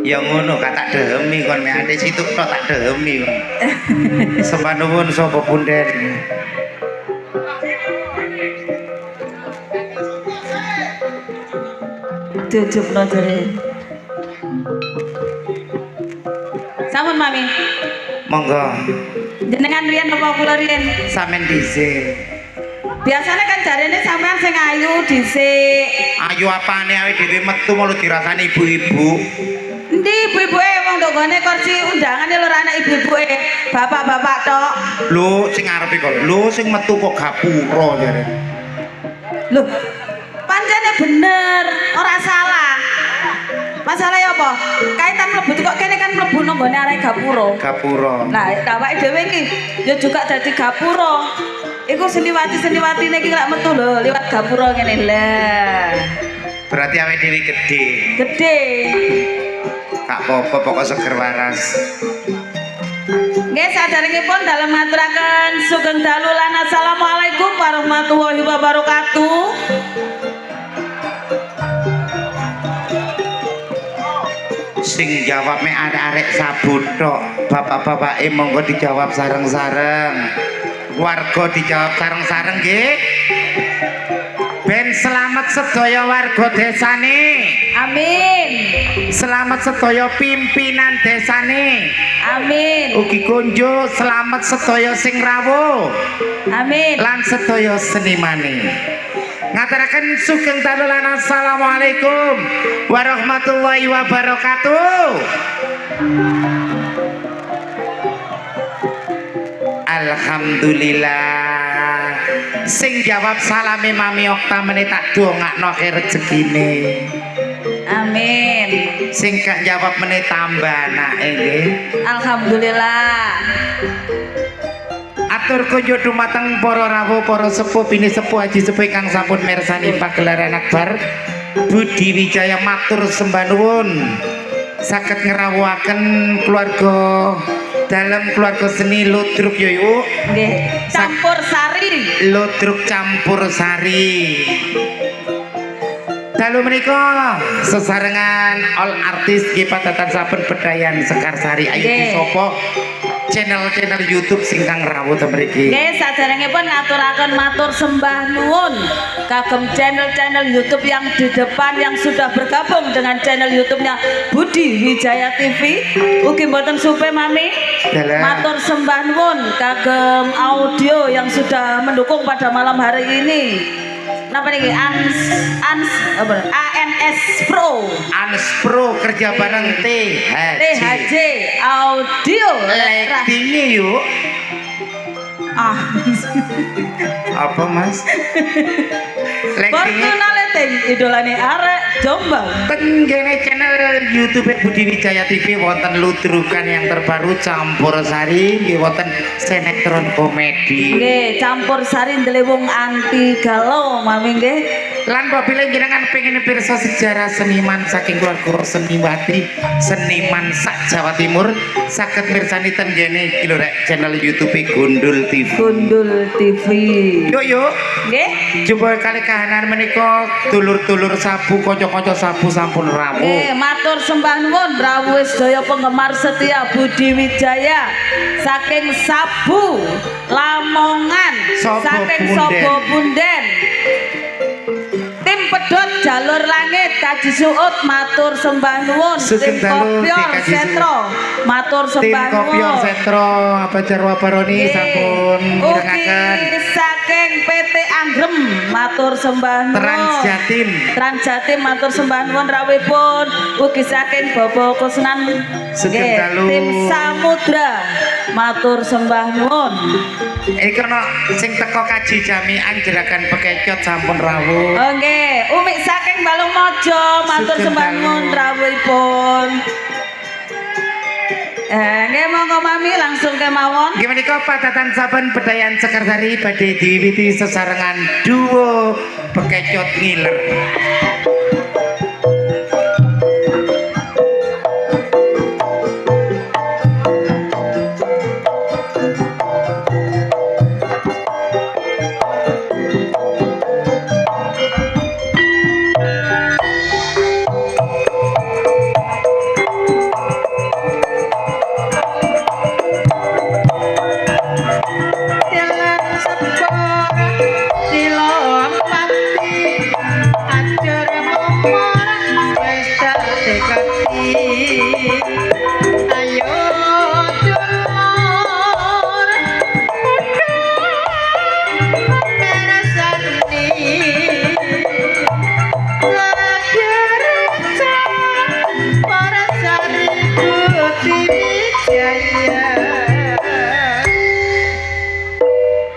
Ya ngono kata demi kon mek ade situ tok tak demi kon. Sembah nuwun sapa punden. Dijupno jare. Sampun Mami. Monggo. Jenengan riyen apa kula riyen? Sampeyan dhisik. Biasanya kan jarene sampean sing ayu dhisik. Ayu apane awake dhewe metu malu dirasani ibu-ibu. Endi ibu-ibuke wong ndok gone kursi undangane lho anak ibu-ibuke. Bapak-bapak tok. Lho sing arepe kok. Lho sing metu kok gapura jare. Lho. Pancene bener, ora salah. Masalahnya apa? Kaitan mlebu kok kene kan mlebu nang gone arek gapura. Gapura. Nah, awake dhewe iki ya juga dadi gapura. Iku seniwati-seniwatine iki lak metu lho liwat gapura ngene lah. Berarti awake dhewe gedhe. Gedhe. Kak apa pokok seger waras. Nggih saderengipun dalem ngaturaken sugeng dalu lan assalamualaikum warahmatullahi wabarakatuh. Sing jawab mek arek-arek sabut tok. Bapak-bapake monggo dijawab sareng-sareng. Warga dijawab sareng-sareng nggih. Ben selamat sedaya warga desane. Amin. Selamat sedaya pimpinan desane. Amin. Ugi konjo selamat sedaya sing rawuh. Amin. Lan sedaya senimane. Ngaturaken sugeng dalu lan assalamualaikum warahmatullahi wabarakatuh. Alhamdulillah. Sing jawab salame Mami Okta meneh tak dongakno rezekine. Amin. Sing gak jawab meneh tambah anake nggih. Alhamdulillah. Atur kunjuk dumateng para rawuh, para sepuh, bini sepuh, haji sepuh kang sampun mirsani pagelaran akbar. Budi Wijaya matur sembah nuwun saged ngrawuhaken keluarga dalam keluarga seni ludruk yo yuk. Nggih, campur sari. Ludruk campur sari. Dalu menika sesarengan all artis nggih padatan saben bedayan Sekar Sari. Ayo sapa channel-channel YouTube sing kang rawuh ta mriki. Nggih, saderengipun ngaturaken matur sembah nuwun kagem channel-channel YouTube yang di depan yang sudah bergabung dengan channel YouTube-nya Budi Wijaya TV. Ugi mboten supe Mami. Matur sembah nuwun kagem audio yang sudah mendukung pada malam hari ini. Napa niki ANS Pro. ANS Pro kerja bareng THJ Audio Lightingnya yuk. Apa Mas? Fortuna Lighting idolane arek Jombang. Tenggene channel YouTube Budi Wijaya TV wonten ludrukan yang terbaru campur sari, nggih wonten sinetron komedi. Nggih, campur sari ndelewung anti galau Mami nggih. Lan apabila jenengan pengen pirsa sejarah seniman saking keluarga seniwati, seniman sak Jawa Timur, saged mirsani tenggene iki lho rek channel YouTube Gundul TV. Gundul TV. Yuk. Nggih. Coba kali kahanan menika dulur-dulur sabu kanca-kanca sabu sampun rawuh. Nggih, matur sembah nuwun rawuh sedaya penggemar setia Budi Wijaya saking Sabu, Lamongan, saking Sobo Bunden. Tim Pedhot jalur langit Kaji Suut matur sembah nuwun. Sugeng Tim dalu, Kopior Kaji Suut. Setro matur Tim sembah Kopior nuwun. Setro apa Jarwa Baroni sampun mirengaken. Ugi saking PT Anggrem matur sembah nuwun. Transjatim. Transjatim matur sembah nuwun rawuhipun. Ugi saking Bobo Kusnan. Sugeng Nggih, dalu. Tim Samudra matur sembah nuwun. Iki ana sing teko Kaji Jami'an Jeragan Pekecot sampun rawuh. Oh nggih, Umi saking Balung Mojo matur Sugeng sembah dalu. nuwun rawuhipun. Nggih monggo mami langsung kemawon. Nggih menika padatan saben bedayan Sekarsari badhe diwiwiti sesarengan duo Pekecot ngiler.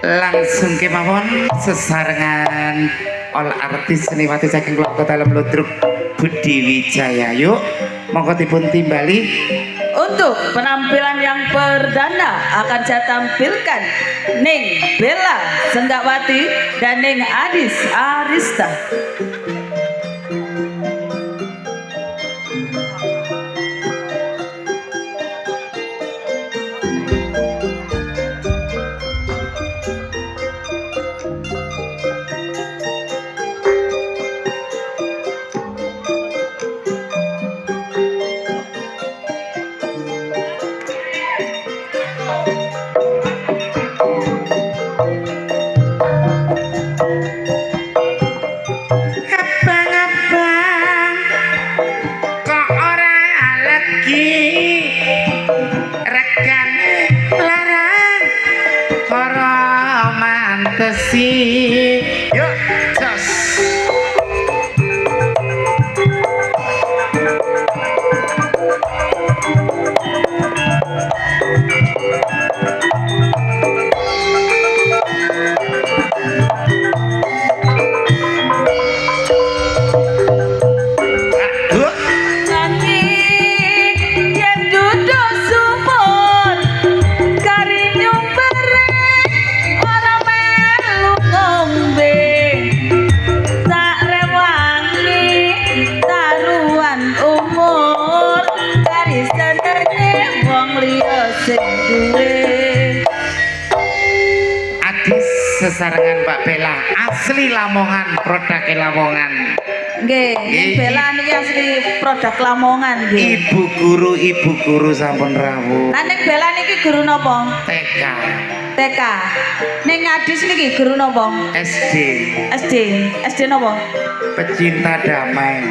Langsung kemawon sesarengan all artis seniwati saking kota dalam Ludruk Budi Wijaya. Yuk monggo dipun timbali. Untuk penampilan yang perdana akan saya tampilkan Ning Bella Senggawati dan Ning Adis Arista. Abang-abang kok ora legi regane larang ora mantesi. Yuk jos. Yen duduk sumur kari nyumbere ora melu ngombe tak rewangi taruhan umur kari senenge wong liya sing duwe. Adis sesarengan Mbak Bella asli Lamongan, produk Lamongan. Nggih, Ning Bella niki asli produk Lamongan nggih. Ibu guru sampun rawuh. Lah Ning Bella niki guru napa? TK, TK. Ning Adis niki guru napa? SD, SD. SD napa? pecinta damai.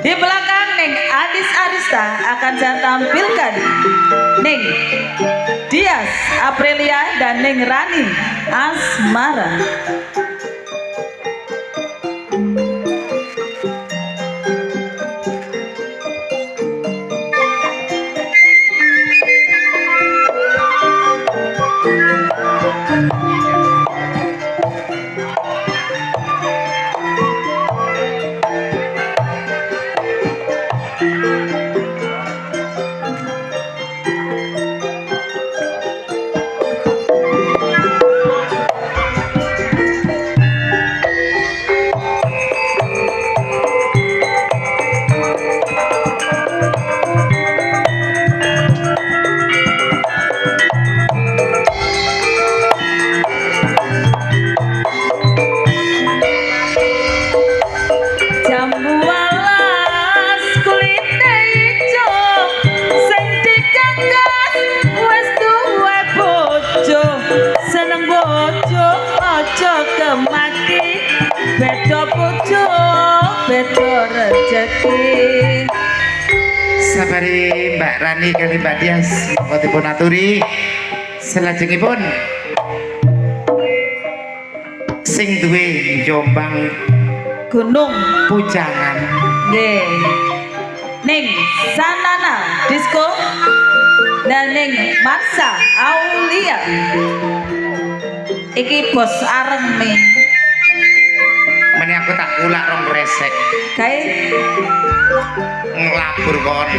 Di belakang Ning Adis Arista akan saya tampilkan Ning Dias Aprilia dan Ning Rani Asmara. rezeki. Sabari Mbak Rani kali Mbak Dias monggo dipun aturi selajengipun sing duwe Jombang Gunung Pujangan nggih ning Sanana Disco dan ning Marsa Aulia iki bos areme meni aku tak kulak rong resek kae ngelabur kon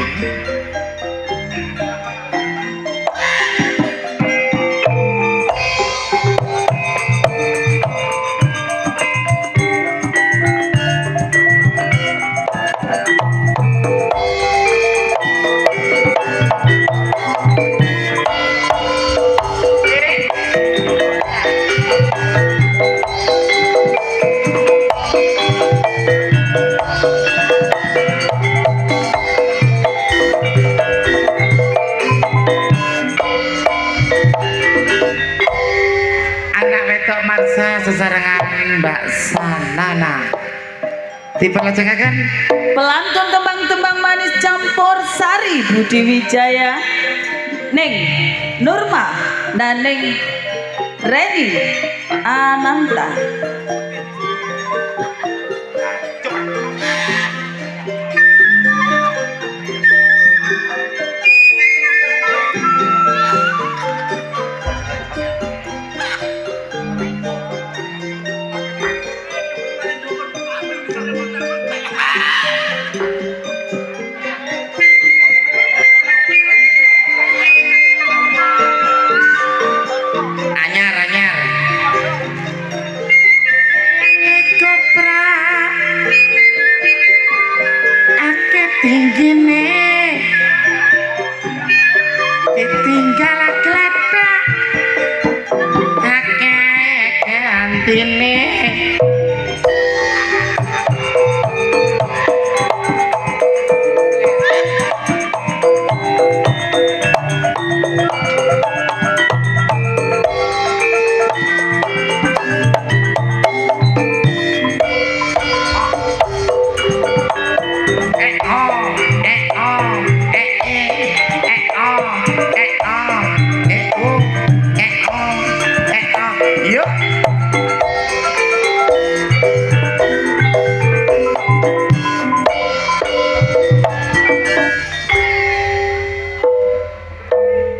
sesarengan Mbak Sanana dipelajengaken pelantun tembang-tembang manis campur sari Budi Wijaya ning Nurma dan ning Reni Ananta.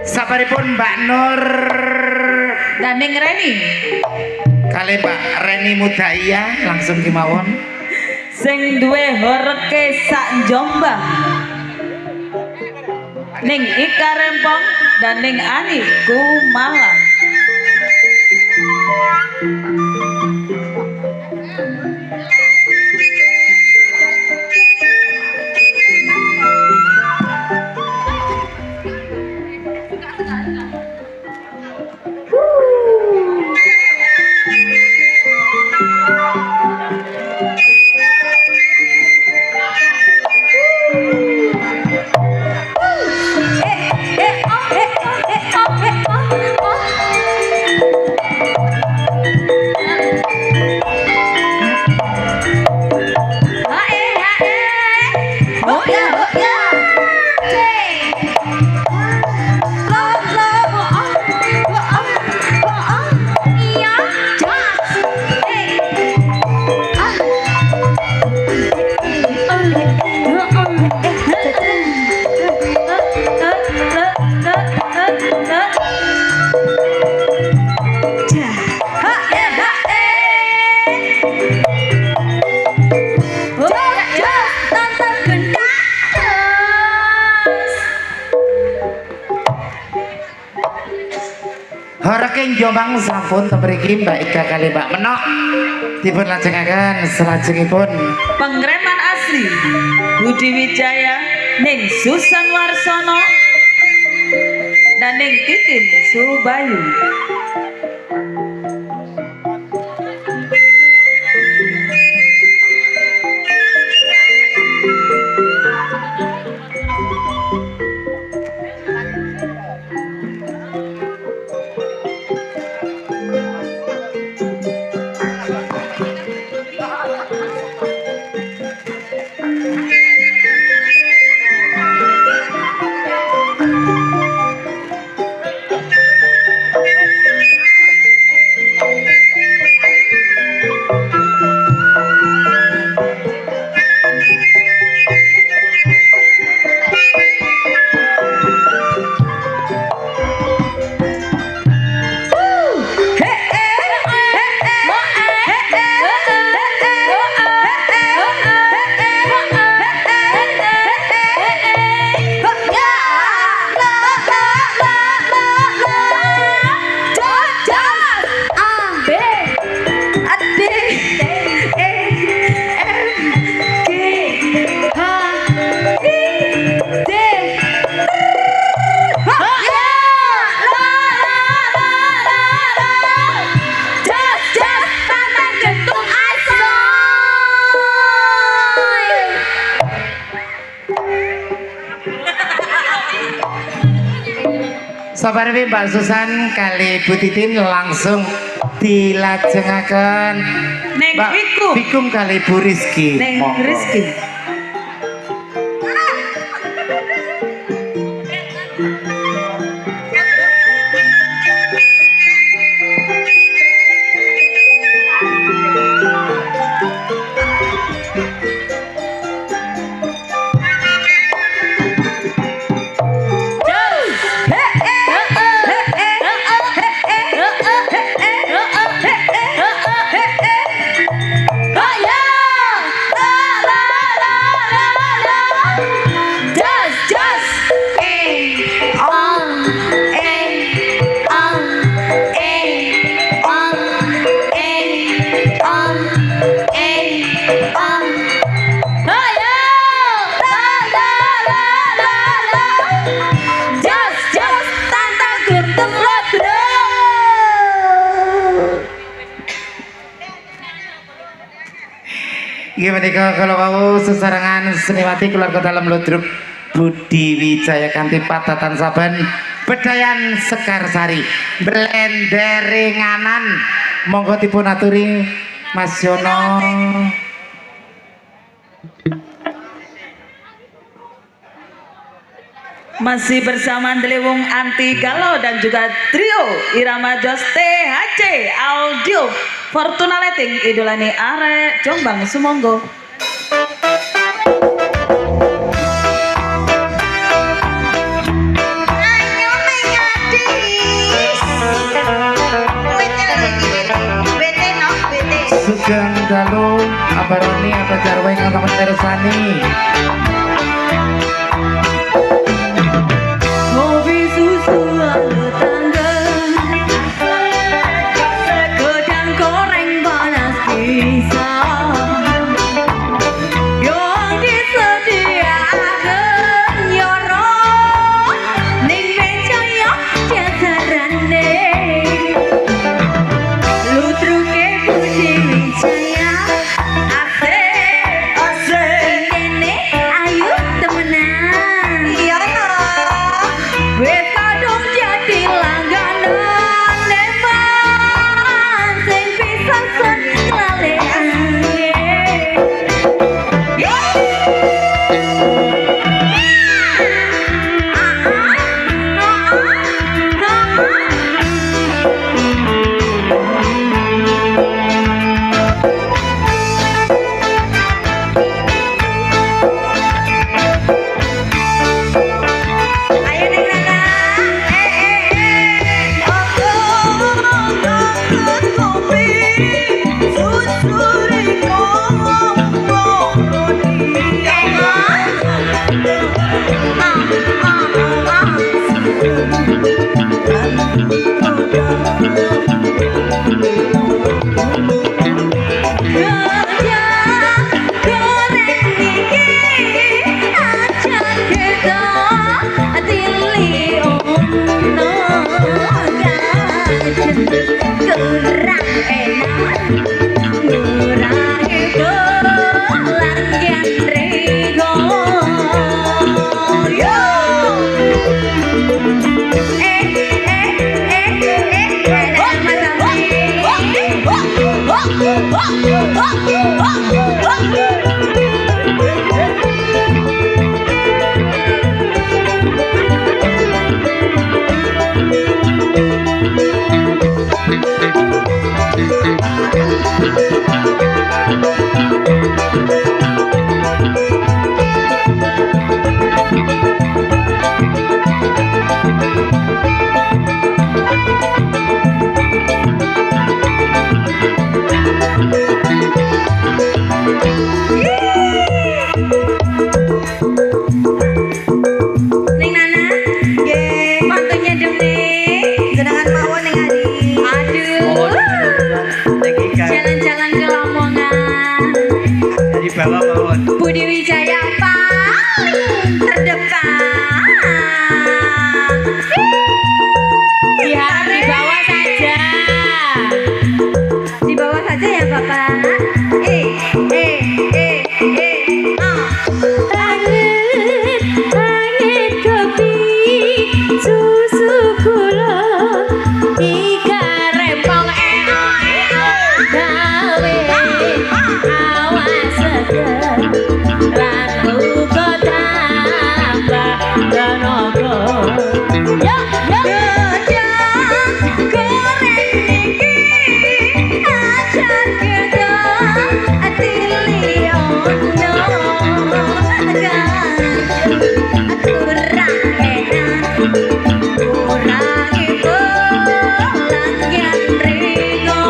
Sabaripun Mbak Nur dan ning Reni kali Mbak Reni Mudaya langsung kemawon sing duwe horeke sak Jombang ning Ika Rempong dan ning Ani Kumalang. Horeke Jombang sampun temriki Mbak Ika kali Mbak Menok dipun lajengaken salajengipun pengreman asli Budi Wijaya ning Susan Warsono dan ning Titin Subayu. Sabarep Mbak Susan kali Bu Titin langsung dilajengaken Neng Mbak Vikum. Vikum kali Bu Rizky. Neng Monggo. Rizky. Gimana kalau mau sesarangan seniwati keluarga dalam ludruk Budi Wijaya kanthi patatan saban bedayan Sekarsari blenderinganan monggo dipun aturi Mas Yono. Masih bersama Delewung Anti Galau dan juga trio Irama Jos THC Audio Fortuna Letting idolane arek Jombang sumonggo. Sugeng dalu abaroni apa jarwe kang temen tersani. Kopi susu ada tangga, gedang goreng panas pisang, yang disediakan nyoro, ning meja yang jajarane, ludruke Budi Wijaya, asik, asik, ini ayo temenan, iya wes kadung jadi langganan neman sing bisa sen kelalean Budi Wijaya paling terdepan. Diharap di bawah saja. Di bawah saja ya Bapak. Angin kopi susuku lan uga tambah tenaga. Yo gajah goreng iki ajar kita atiliyono kurang enak kurang ibu langgan ringo.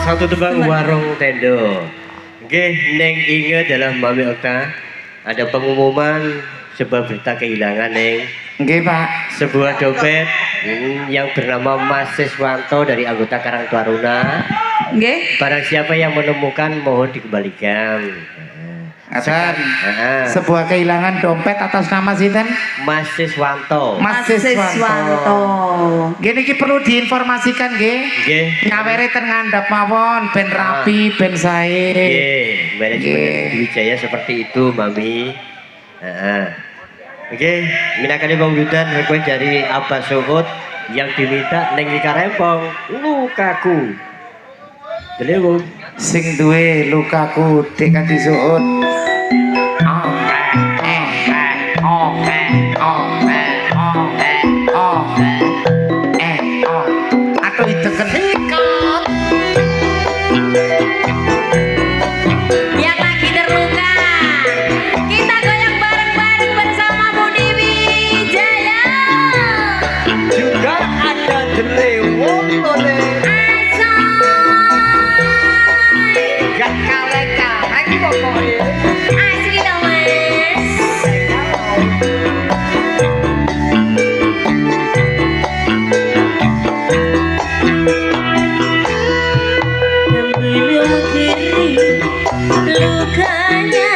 Satu tebak warung tendo. Nggih, neng inget dalam Mami Okta ada pengumuman sebuah berita kehilangan neng. Nggih, Pak. Sebuah dompet yang bernama Mas Siswanto dari anggota Karang Taruna. Nggih. Barang siapa yang menemukan mohon dikembalikan. Asan, sebuah kehilangan dompet atas nama sinten? Mas Siswanto. Mas Siswanto. Gini ki perlu diinformasikan nggih. Nggih. Nyawere ten ngandhap mawon ben rapi, ben sae. Nggih, manajemen Wijaya seperti itu, Mami. Oke, minangkane panggudan request dari Abah Suhud yang diminta neng Ika Rempong lukaku. Delewu Sing duwe lukaku dek kanthi suut. Atau itu kenikot Yang lagi terluka, kita goyang bareng-bareng bersama Budi Wijaya. juga ada Delewu gak kaleng-kaleng pokoknya. Asli dong mas. Belum kering lukanya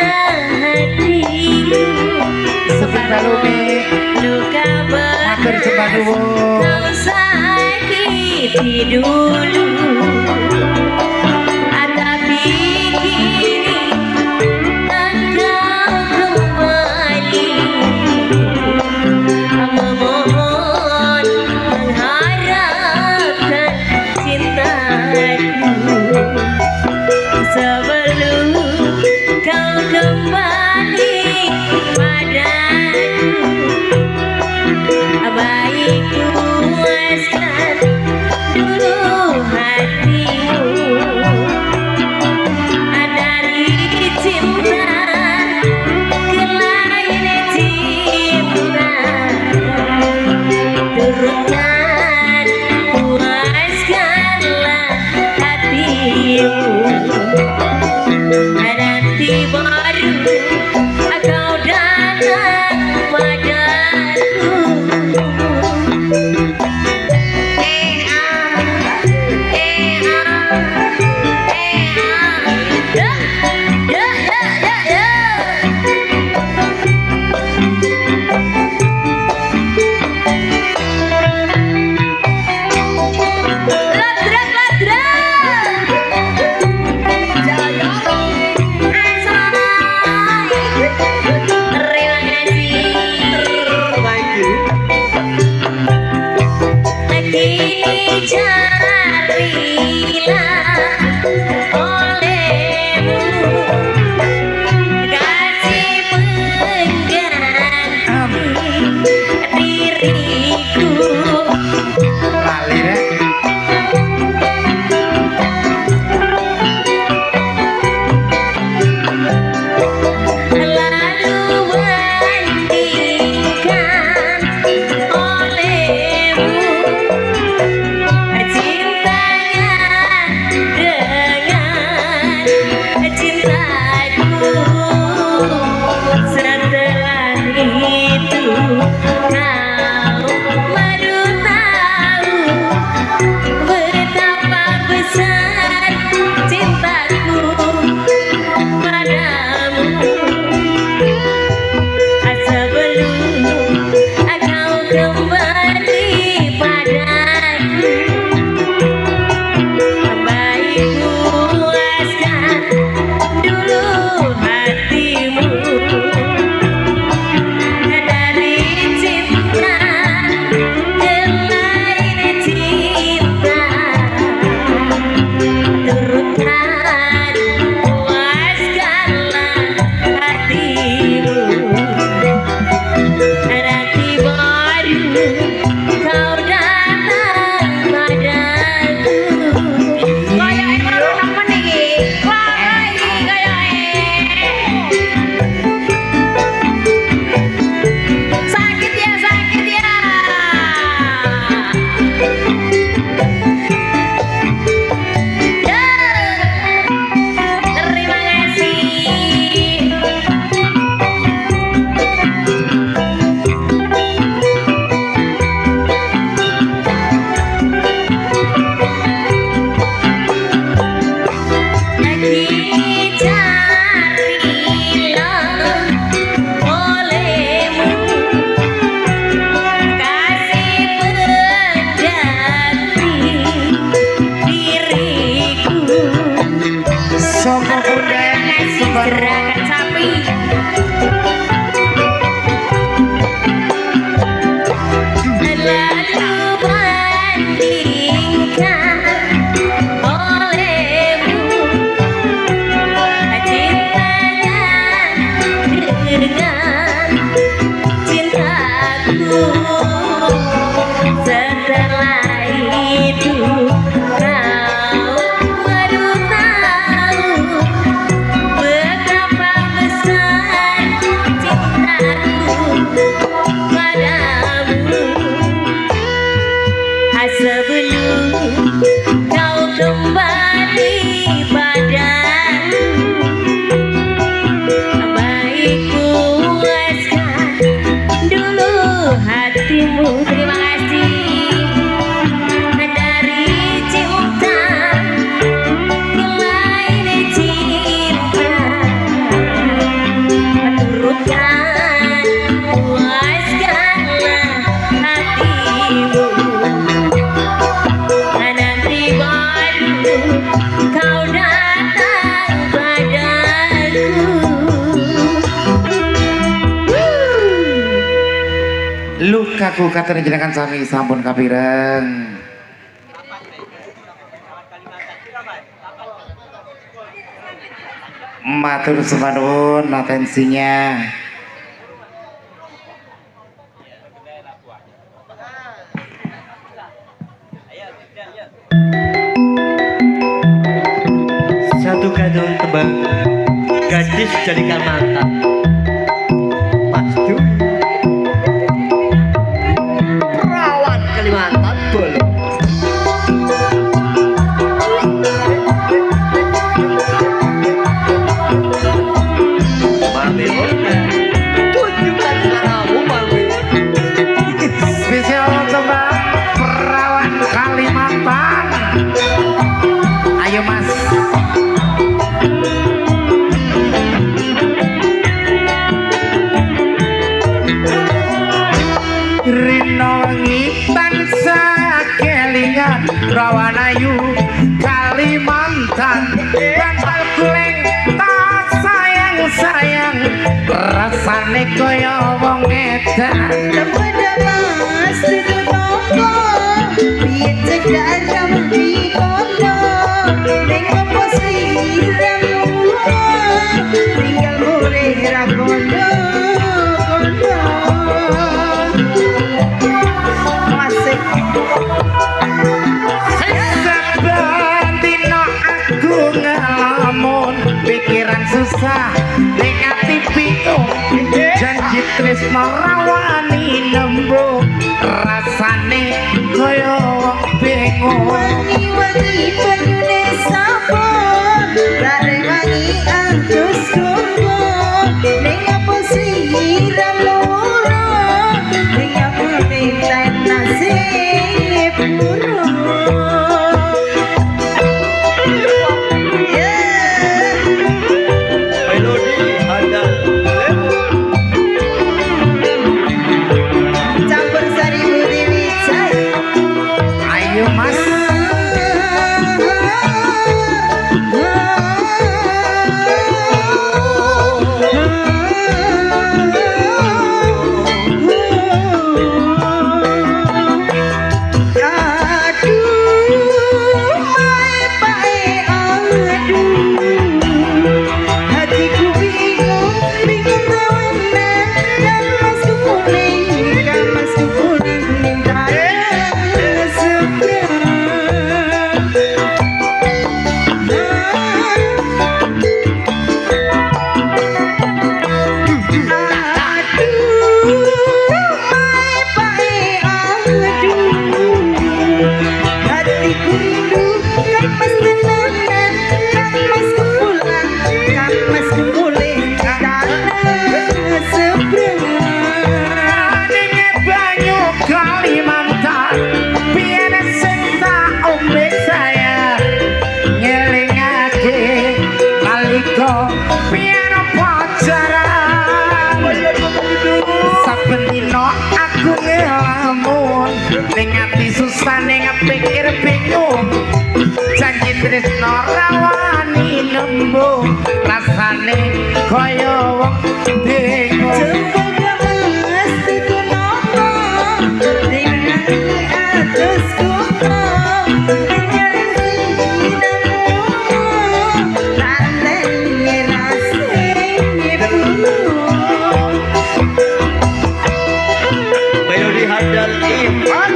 hatiku, sebalune luka matur sebaluwo kau sakiti dulu. Tapi kini engkau kembali memohon mengharapkan cintaku. Sebelum kau kembali padaku, baik puaskan dulu hatimu dari cinta ke lain cinta. Turunkan puaskanlah hatimu, nanti baru kau datang padaku. sebelum kau kembali padaku, baik puaskan dulu hatimu. Terima kasih dari cinta mulai cinta, turutkan puaskanlah hatimu. Nanti baru kau datang padaku. Lukaku katur jenengan sami sampun kapireng. Matur sembah nuwun atensinya. Satu kado tebang gadis dari Kalimantan. Pasti perawan Kalimantan boleh. Mami Orna, tunjukkan suaramu Mami. Spesial coba perawan Kalimantan. Ayo Mas. Rino wengi tansah kelingan rawan ayu Kalimantan, bantal kuleng tak sayang rasane kaya wong edan. Pada mas itu nopo, biar cedak kamu di kono. Nengok posiramu, tinggal mureh rakono. Masih Saben dina aku ngelamun pikiran susah ning ati bingung, janji tresno rawani nembung rasane kaya wong bingung. wangi-wangi penune sabun, lare wangi antus kuku. Nengok posiramu, nengok mureh nasib buruk. Melodi handal Campur sari Budi Wijaya. Ayo Mas. Hatiku bingung, bingung tawanan. Kamasku kuning, minta Ning banyu Kalimantan biyen sing tak ombe saya ngelingake nalika biyen pacaran. Saben dina aku ngelamun ning ati susah ning pikir bingung, janji tresno rawani nembung rasane kaya wong bingung. melodi handal Ivan.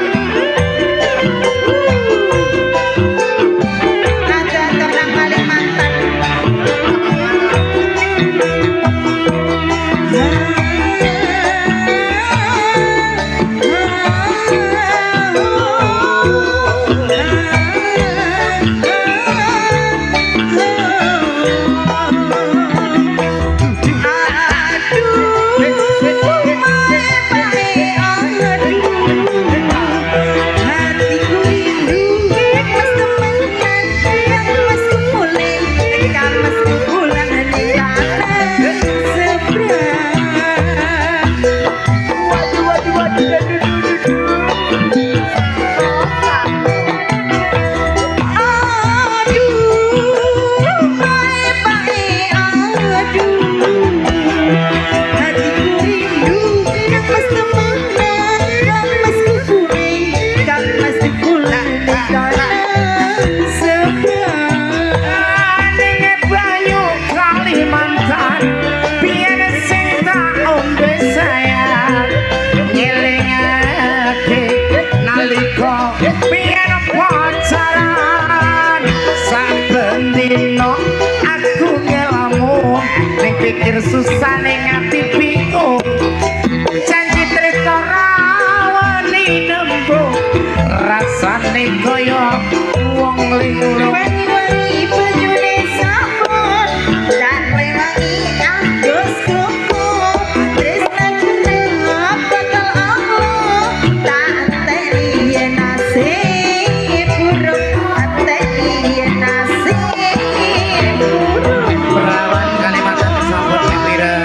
Hatiku pacaran saben dino aku ngelamun ning pikir susah ning ati bingung janji tresno rawani nembung rasane kaya wong linglung Wangi-wangi banyune sabun lan wangi agus kuku tresnaku nang bakal Allah tak teni yen nasib buruk tak teni yen nasib buruk perawan Kalimantan sambut gembira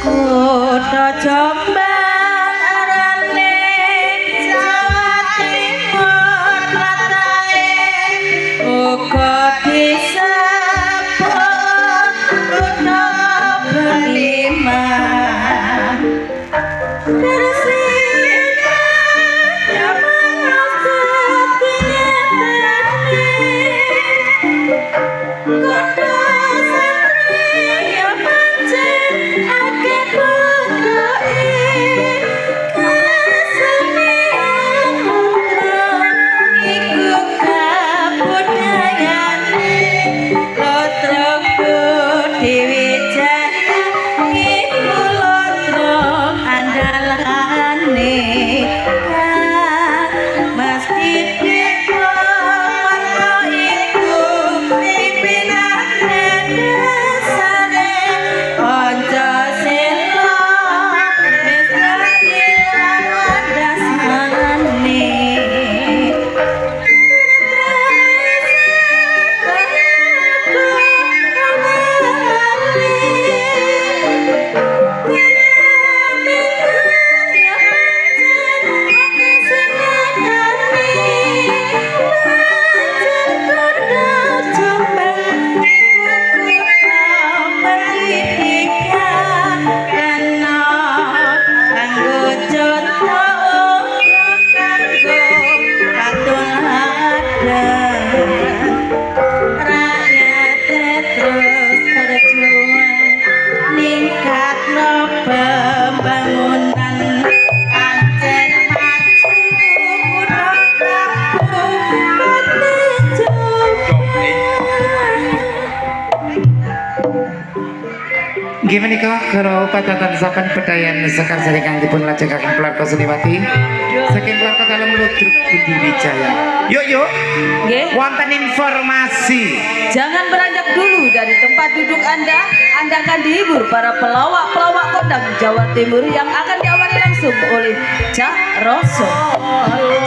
Kota Jombang arane Jawa Timur ratae uga disebut kota Beliman bersihnya zaman kota satria pancen akeh budaya kesenian putra iku kabudayane Lotra Budi Wijaya iku lotra andalane mesti dipawarna iku pimpinane dasare ojo sila mesti lawan dasane rakyat terus berjuang ningkatno pembangunan pancen maju kutha kampung Pati Nggih menika karo pacatan sapan pedayan sekar sari kang dipun lajengaken Pelarko Suniwati saking Pelarko Dalem Ludruk Budi Wijaya. Yuk Nggih. wonten informasi Jangan beranjak dulu dari tempat duduk Anda. Anda akan dihibur para pelawak-pelawak kondang Jawa Timur yang akan diawali langsung oleh Cak Roso.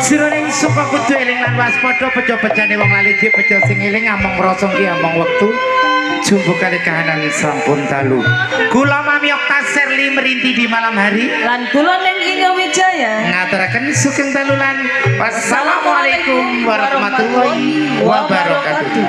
jroning suka kudu eling lan waspada bejo-bejane wong lali dik bejo sing eling among rasa ki among wektu jumbo kali kahanan sampun dalu. Kula Mami Okta Serli merinti di malam hari Lan kula ning Inge Wijaya. ngaturaken sugeng dalulan. Wassalamualaikum warahmatullahi wabarakatuh.